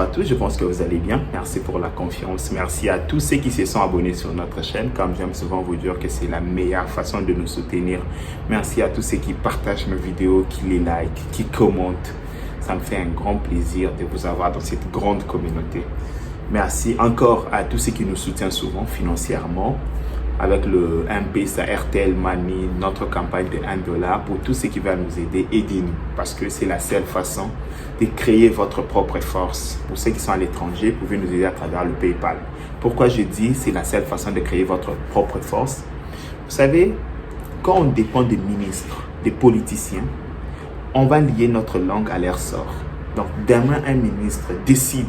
à tous, je pense que vous allez bien. Merci pour la confiance. Merci à tous ceux qui se sont abonnés sur notre chaîne. Comme j'aime souvent vous dire que c'est la meilleure façon de nous soutenir. Merci à tous ceux qui partagent mes vidéos, qui les like, qui commentent. Ça me fait un grand plaisir de vous avoir dans cette grande communauté. Merci encore à tous ceux qui nous soutiennent souvent financièrement. Avec le M-Pesa, RTL Money, notre campagne de $1. Pour tous ceux qui veulent nous aider, aidez-nous. Parce que c'est la seule façon de créer votre propre force. Pour ceux qui sont à l'étranger, vous pouvez nous aider à travers le PayPal. Pourquoi je dis c'est la seule façon de créer votre propre force? Vous savez, quand on dépend des ministres, des politiciens, on va lier notre langue à leur sort. Donc demain, un ministre décide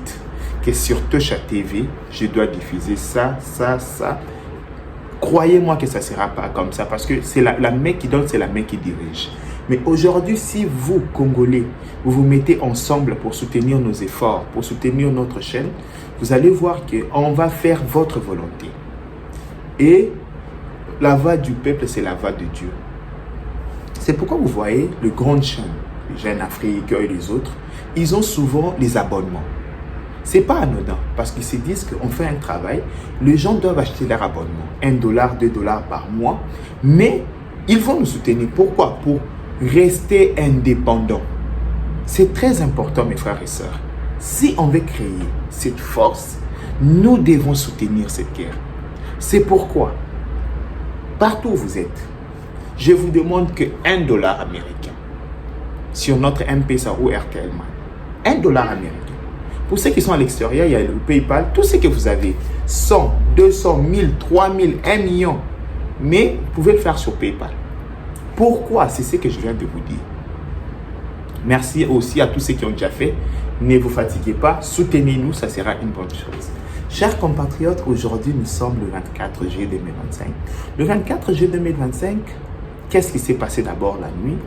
que sur Toucha TV, je dois diffuser ça. Croyez-moi que ça ne sera pas comme ça parce que c'est la main qui donne, c'est la main qui dirige. Mais aujourd'hui, si vous, Congolais, vous vous mettez ensemble pour soutenir nos efforts, pour soutenir notre chaîne, vous allez voir qu'on va faire votre volonté. Et la voix du peuple, c'est la voix de Dieu. C'est pourquoi vous voyez les grandes chaînes, les Jeune Afrique et les autres, ils ont souvent les abonnements. Ce n'est pas anodin parce qu'ils se disent qu'on fait un travail, les gens doivent acheter leur abonnement, $1, $2 par mois, mais ils vont nous soutenir. Pourquoi? Pour rester indépendants. C'est très important, mes frères et sœurs. Si on veut créer cette force, nous devons soutenir cette guerre. C'est pourquoi, partout où vous êtes, je vous demande que $1 américain sur notre M-Pesa ou RTL Money, $1 américain. Pour ceux qui sont à l'extérieur, il y a le PayPal, tout ce que vous avez, 100, 200, 1000, 3000, 1 million. Mais vous pouvez le faire sur PayPal. Pourquoi? C'est ce que je viens de vous dire. Merci aussi à tous ceux qui ont déjà fait. Ne vous fatiguez pas, soutenez-nous, ça sera une bonne chose. Chers compatriotes, aujourd'hui nous sommes le 24 juillet 2025. Le 24 juillet 2025, qu'est-ce qui s'est passé d'abord la nuit?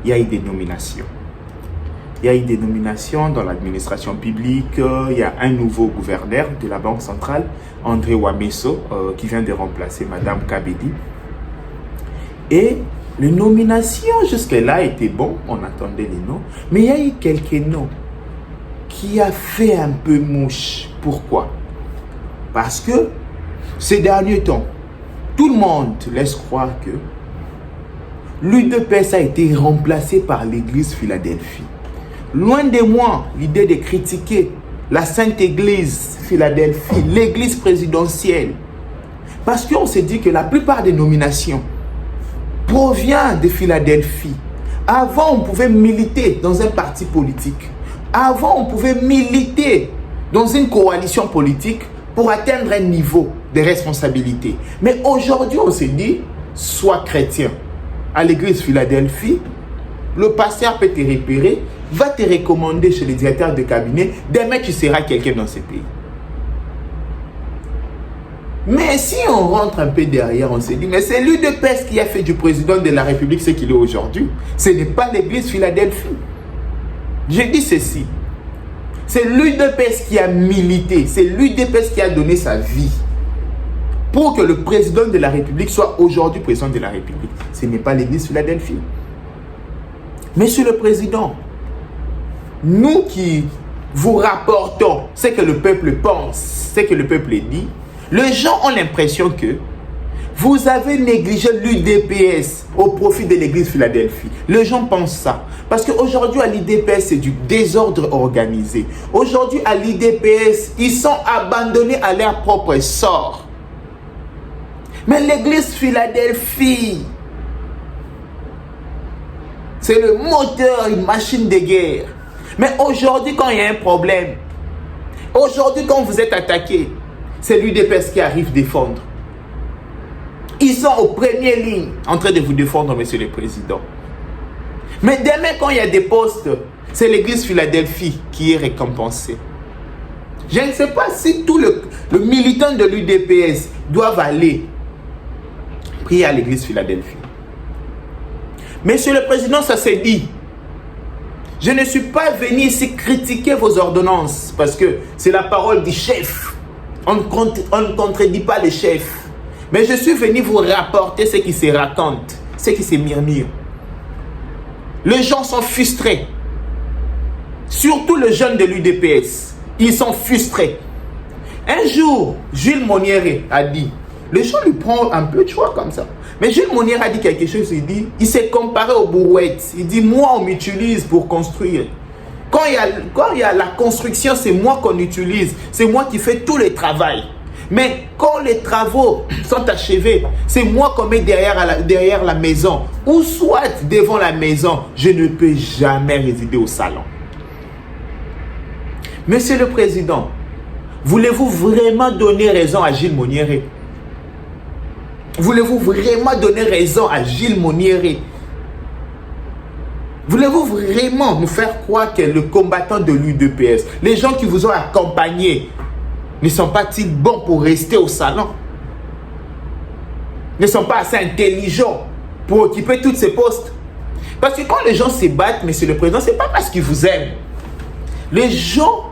Il y a eu des nominations. Il y a eu des nominations dans l'administration publique. Il y a un nouveau gouverneur de la Banque centrale, André Wameso, qui vient de remplacer Madame Kabedi. Et les nominations jusque-là étaient bons, on attendait les noms. Mais il y a eu quelques noms qui a fait un peu mouche. Pourquoi? Parce que ces derniers temps, tout le monde laisse croire que l'UDPS a été remplacé par l'église Philadelphie. Loin de moi l'idée de critiquer la Sainte Église Philadelphie, l'église présidentielle. Parce qu'on s'est dit que la plupart des nominations proviennent de Philadelphie. Avant, on pouvait militer dans un parti politique. Avant, on pouvait militer dans une coalition politique pour atteindre un niveau de responsabilité. Mais aujourd'hui, on s'est dit, sois chrétien. À l'église Philadelphie, le pasteur peut te repérer, va te recommander chez le directeur de cabinet, demain tu seras quelqu'un dans ce pays. Mais si on rentre un peu derrière, on se dit, mais c'est l'UDPS qui a fait du président de la République ce qu'il est aujourd'hui. Ce n'est pas l'église Philadelphie. Je dis ceci, c'est l'UDPS qui a milité, c'est l'UDPS qui a donné sa vie pour que le président de la République soit aujourd'hui président de la République. Ce n'est pas l'église Philadelphie. Monsieur le Président, nous qui vous rapportons ce que le peuple pense, ce que le peuple dit, les gens ont l'impression que vous avez négligé l'UDPS au profit de l'église Philadelphie. Les gens pensent ça. Parce qu'aujourd'hui, à l'UDPS, c'est du désordre organisé. Aujourd'hui, à l'UDPS, ils sont abandonnés à leur propre sort. Mais l'église Philadelphie, c'est le moteur, une machine de guerre. Mais aujourd'hui, quand il y a un problème, aujourd'hui, quand vous êtes attaqué, c'est l'UDPS qui arrive défendre. Ils sont aux premières lignes en train de vous défendre, Monsieur le Président. Mais demain, quand il y a des postes, c'est l'église Philadelphie qui est récompensée. Je ne sais pas si tous les militants de l'UDPS doivent aller prier à l'église Philadelphie. Monsieur le Président, ça s'est dit. Je ne suis pas venu ici critiquer vos ordonnances parce que c'est la parole du chef. On ne contredit pas le chef. Mais je suis venu vous rapporter ce qui se raconte, ce qui se murmure. Les gens sont frustrés. Surtout les jeunes de l'UDPS. Ils sont frustrés. Un jour, Jules Moniere a dit, les gens lui prennent un peu de choix comme ça. Mais Jules Moniere a dit quelque chose, il s'est comparé aux brouettes. Il dit, moi, on m'utilise pour construire. Quand il y a la construction, c'est moi qu'on utilise. C'est moi qui fais tout le travail. Mais quand les travaux sont achevés, c'est moi qu'on met derrière la maison. Ou soit devant la maison, je ne peux jamais résider au salon. Monsieur le Président, voulez-vous vraiment donner raison à Jules Moniere? Voulez-vous vraiment donner raison à Jules Moniere? Voulez-vous vraiment nous faire croire que le combattant de l'UDPS, les gens qui vous ont accompagné, ne sont pas-ils bons pour rester au salon? Ne sont pas assez intelligents pour occuper tous ces postes? Parce que quand les gens se battent, Monsieur le Président, ce n'est pas parce qu'ils vous aiment. Les gens,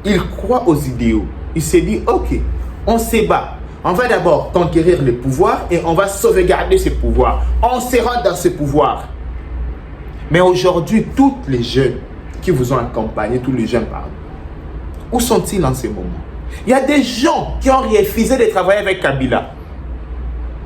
ils croient aux idéaux. Ils se disent, ok, on se bat. On va d'abord conquérir le pouvoir et on va sauvegarder ce pouvoir. On se rend dans ce pouvoir. Mais aujourd'hui, tous les jeunes qui vous ont accompagné, tous les jeunes, pardon, où sont-ils en ce moment? Il y a des gens qui ont refusé de travailler avec Kabila.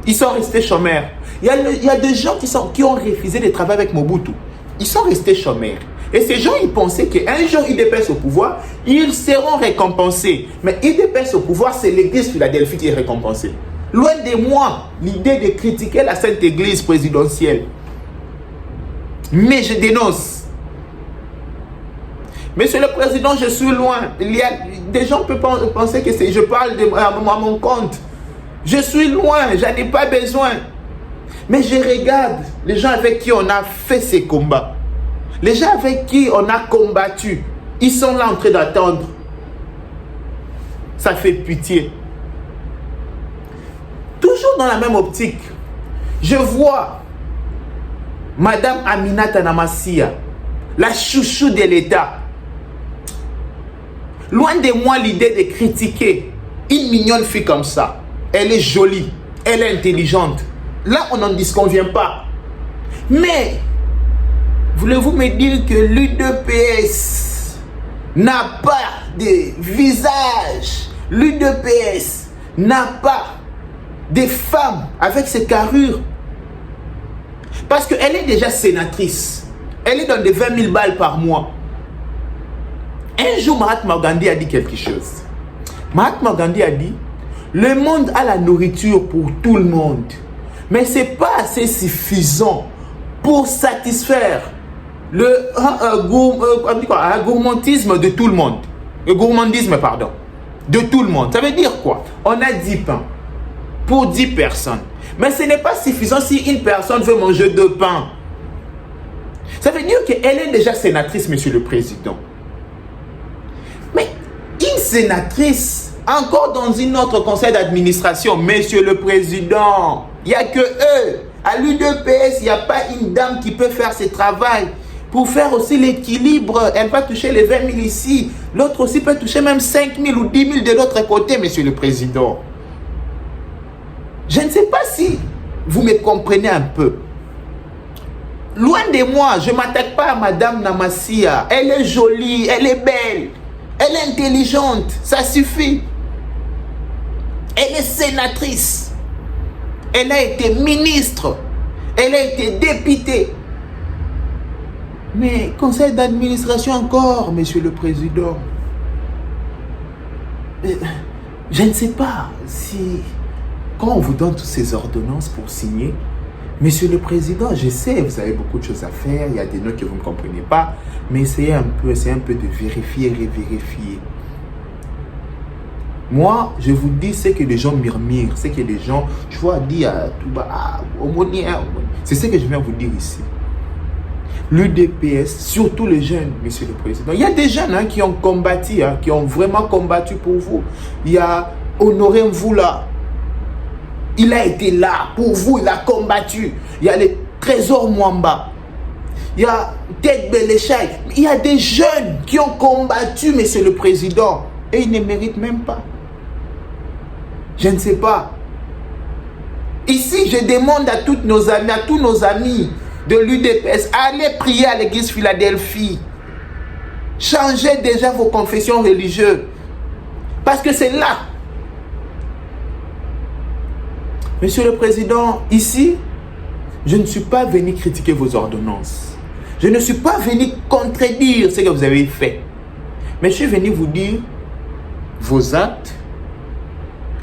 Ils sont restés chômeurs. Il y a des gens qui ont refusé de travailler avec Mobutu. Ils sont restés chômeurs. Et ces gens, ils pensaient qu'un jour, ils dépassent au pouvoir, ils seront récompensés. Mais ils dépassent au pouvoir, c'est l'église Philadelphie qui est récompensée. Loin de moi, l'idée de critiquer la Sainte Église présidentielle. Mais je dénonce. Monsieur le Président, je suis loin. Il y a des gens qui peuvent penser que je parle à mon compte. Je suis loin, j'en ai pas besoin. Mais je regarde les gens avec qui on a fait ces combats. Les gens avec qui on a combattu. Ils sont là en train d'attendre. Ça fait pitié. Toujours dans la même optique, je vois Madame Aminata Namassia, la chouchou de l'État. Loin de moi l'idée de critiquer une mignonne fille comme ça. Elle est jolie, elle est intelligente. Là, on n'en disconvient pas. Mais, voulez-vous me dire que l'UDPS n'a pas de visage? L'UDPS n'a pas de femmes avec ses carrures? Parce qu'elle est déjà sénatrice. Elle est dans des 20 000 balles par mois. Un jour, Mahatma Gandhi a dit quelque chose. Mahatma Gandhi a dit, le monde a la nourriture pour tout le monde. Mais ce n'est pas assez suffisant pour satisfaire le gourmandisme de tout le monde. Le gourmandisme, pardon. De tout le monde. Ça veut dire quoi? On a 10 pains pour 10 personnes. Mais ce n'est pas suffisant si une personne veut manger 2 pains. Ça veut dire qu'elle est déjà sénatrice, Monsieur le Président. Mais une sénatrice, encore dans un autre conseil d'administration, Monsieur le Président, il n'y a que eux. À l'UDPS, il n'y a pas une dame qui peut faire ce travail. Pour faire aussi l'équilibre, elle va toucher les 20 000 ici. L'autre aussi peut toucher même 5 000 ou 10 000 de l'autre côté, Monsieur le Président. Je ne sais pas si vous me comprenez un peu. Loin de moi, je ne m'attaque pas à Madame Namassia. Elle est jolie, elle est belle, elle est intelligente, ça suffit. Elle est sénatrice. Elle a été ministre. Elle a été députée. Mais conseil d'administration encore, Monsieur le Président. Je ne sais pas si... Quand on vous donne toutes ces ordonnances pour signer, Monsieur le Président, je sais, vous avez beaucoup de choses à faire, il y a des notes que vous ne comprenez pas, mais essayez un peu de vérifier, revérifier. Moi, je vous dis ce que les gens murmurent, ce que les gens, tu vois, disent tout bas, c'est ce que je viens vous dire ici. L'UDPS, surtout les jeunes, Monsieur le Président. Il y a des jeunes qui ont combattu, qui ont vraiment combattu pour vous. Il y a Honoré Mvula. Il a été là pour vous, il a combattu. Il y a les Trésors Mwamba. Il y a Tête Beléchaï. Il y a des jeunes qui ont combattu, Monsieur le Président. Et ils ne méritent même pas. Je ne sais pas. Ici, je demande à tous nos amis de l'UDPS, allez prier à l'église Philadelphie. Changez déjà vos confessions religieuses. Parce que c'est là. Monsieur le Président, ici, je ne suis pas venu critiquer vos ordonnances. Je ne suis pas venu contredire ce que vous avez fait. Mais je suis venu vous dire, vos actes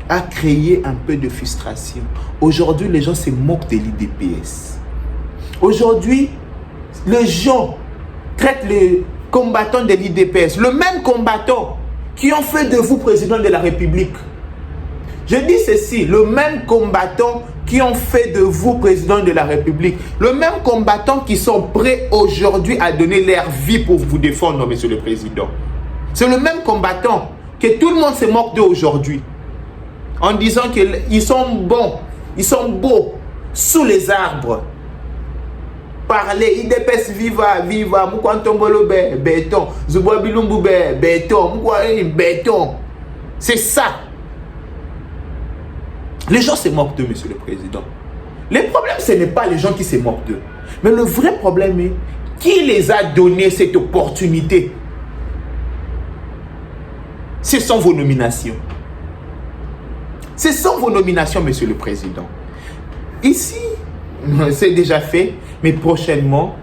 a créé un peu de frustration. Aujourd'hui, les gens se moquent de l'IDPS. Aujourd'hui, les gens traitent les combattants de l'IDPS, le même combattant qui ont fait de vous président de la République. Je dis ceci, le même combattant qui ont fait de vous président de la République, le même combattant qui sont prêts aujourd'hui à donner leur vie pour vous défendre, monsieur le président. C'est le même combattant que tout le monde se moque d'eux aujourd'hui, en disant qu'ils sont bons, ils sont beaux, sous les arbres. Parler, IDPS viva, viva, Moukantombolo béton, Zouboabilumbu béton, béton. C'est ça. Les gens se moquent d'eux, monsieur le président. Le problème, ce n'est pas les gens qui se moquent d'eux. Mais le vrai problème est qui les a donné cette opportunité. Ce sont vos nominations. Ce sont vos nominations, monsieur le président. Ici, c'est déjà fait, mais prochainement,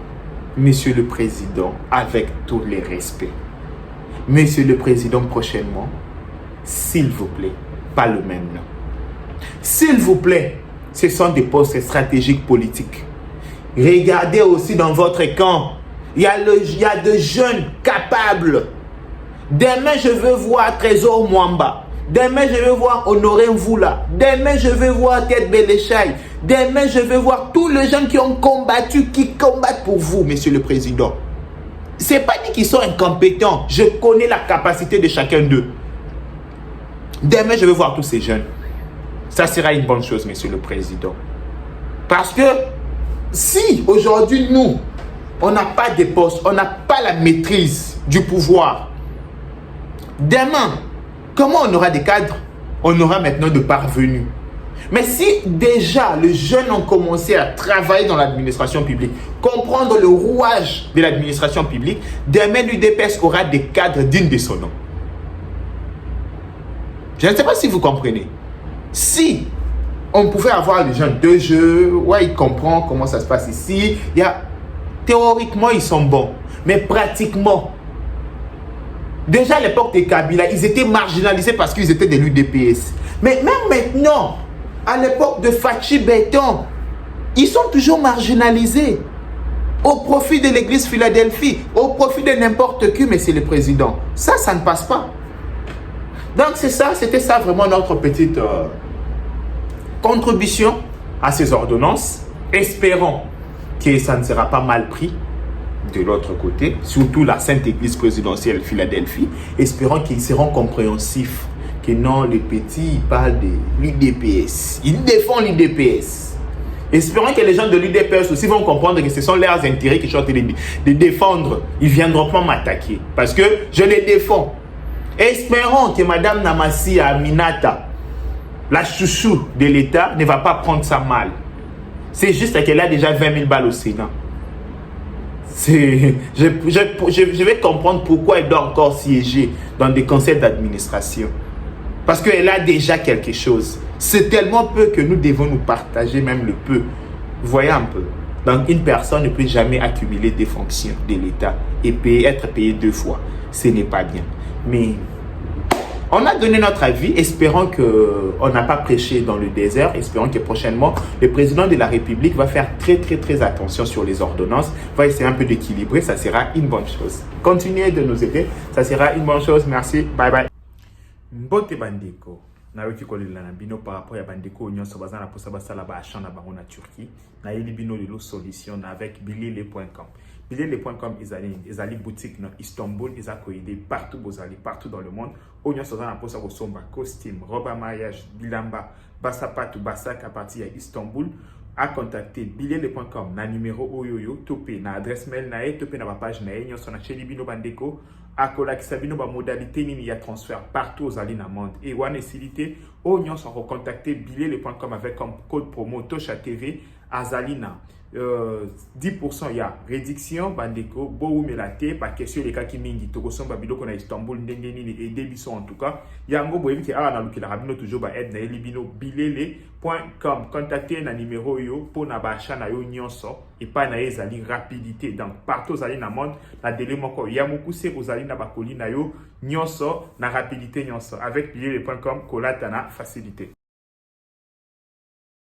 monsieur le président, avec tous les respects, monsieur le président, prochainement, s'il vous plaît, pas le même nom. S'il vous plaît, ce sont des postes stratégiques politiques. Regardez aussi dans votre camp, il y a de jeunes capables. Demain, je veux voir Trésor Mwamba. Demain, je veux voir Honoré Mvoula. Demain, je veux voir Tête Béléchaï. Demain, je veux voir tous les gens qui ont combattu, qui combattent pour vous, monsieur le président. Ce n'est pas dit qu'ils sont incompétents. Je connais la capacité de chacun d'eux. Demain, je veux voir tous ces jeunes. Ça sera une bonne chose, monsieur le président. Parce que si aujourd'hui, nous, on n'a pas de postes, on n'a pas la maîtrise du pouvoir, demain, comment on aura des cadres? On aura maintenant de parvenus. Mais si déjà les jeunes ont commencé à travailler dans l'administration publique, comprendre le rouage de l'administration publique, demain l'UDPS aura des cadres dignes de son nom. Je ne sais pas si vous comprenez. Si on pouvait avoir les gens de jeu, ouais, ils comprennent comment ça se passe ici. Théoriquement, ils sont bons. Mais pratiquement, déjà à l'époque de Kabila, ils étaient marginalisés parce qu'ils étaient de l'UDPS. Mais même maintenant, à l'époque de Fachi Béton, ils sont toujours marginalisés. Au profit de l'église Philadelphie, au profit de n'importe qui, mais c'est le président. Ça ne passe pas. Donc c'est ça, c'était ça vraiment notre petite contribution à ces ordonnances. Espérons que ça ne sera pas mal pris de l'autre côté, surtout la Sainte Église présidentielle Philadelphie. Espérons qu'ils seront compréhensifs, que non, les petits, ils parlent de l'UDPS. Ils défendent l'UDPS. Espérons que les gens de l'UDPS aussi vont comprendre que ce sont leurs intérêts qui sont de défendre. Ils ne viendront pas m'attaquer parce que je les défends. Espérons que Madame Namassi Aminata, la chouchou de l'État, ne va pas prendre ça mal. C'est juste qu'elle a déjà 20 000 balles au Sénat. Je vais comprendre pourquoi elle doit encore siéger dans des conseils d'administration. Parce qu'elle a déjà quelque chose. C'est tellement peu que nous devons nous partager même le peu. Vous voyez un peu. Donc une personne ne peut jamais accumuler des fonctions de l'État et être payé 2 fois. Ce n'est pas bien. Mais on a donné notre avis, espérons qu'on n'a pas prêché dans le désert, espérons que prochainement, le président de la République va faire très attention sur les ordonnances, va essayer un peu d'équilibrer, ça sera une bonne chose. Continuez de nous aider, ça sera une bonne chose, merci, bye bye. Mbote bandeko, nayoki kolela na bino par rapport à bandeko nyonso bazana posa basala ba achat na bango na Turquie, na yeli bino lelo solution avec bilele.com. Bilele.com ezali boutique dans Istanbul, ils ont aidé partout partout dans le monde. Oignon sozana posa kosomba costume, robe à mariage, bilamba, basapatu, basak à partir de Istanbul. À contacter bilele.com na numéro oyoyo topé na adresse mail na topé na page na nyonso na cheli bino bandeko akola kisabino ba modalité nini ya transfert partout aux alina monde et wana esilité oignon sont recontacter bilele.com avec comme code promo Tosha TV azalina 10% ya réduction bandeko bo melate pa question les cas qui mingi to somba biloko na Istanbul ndenge nini aider biso en tout cas yango boyebi ke ala na lukila rabino toujours ba aide na elibino bilele.com contacter na numéro yo pour na ba achat na yo nyonso et pas na ezali rapidité donc partout zali na monde na délai moko ya mokuse ozali na bakoli na yo nyonso na rapidité nyonso avec bilele.com kolata na facilité.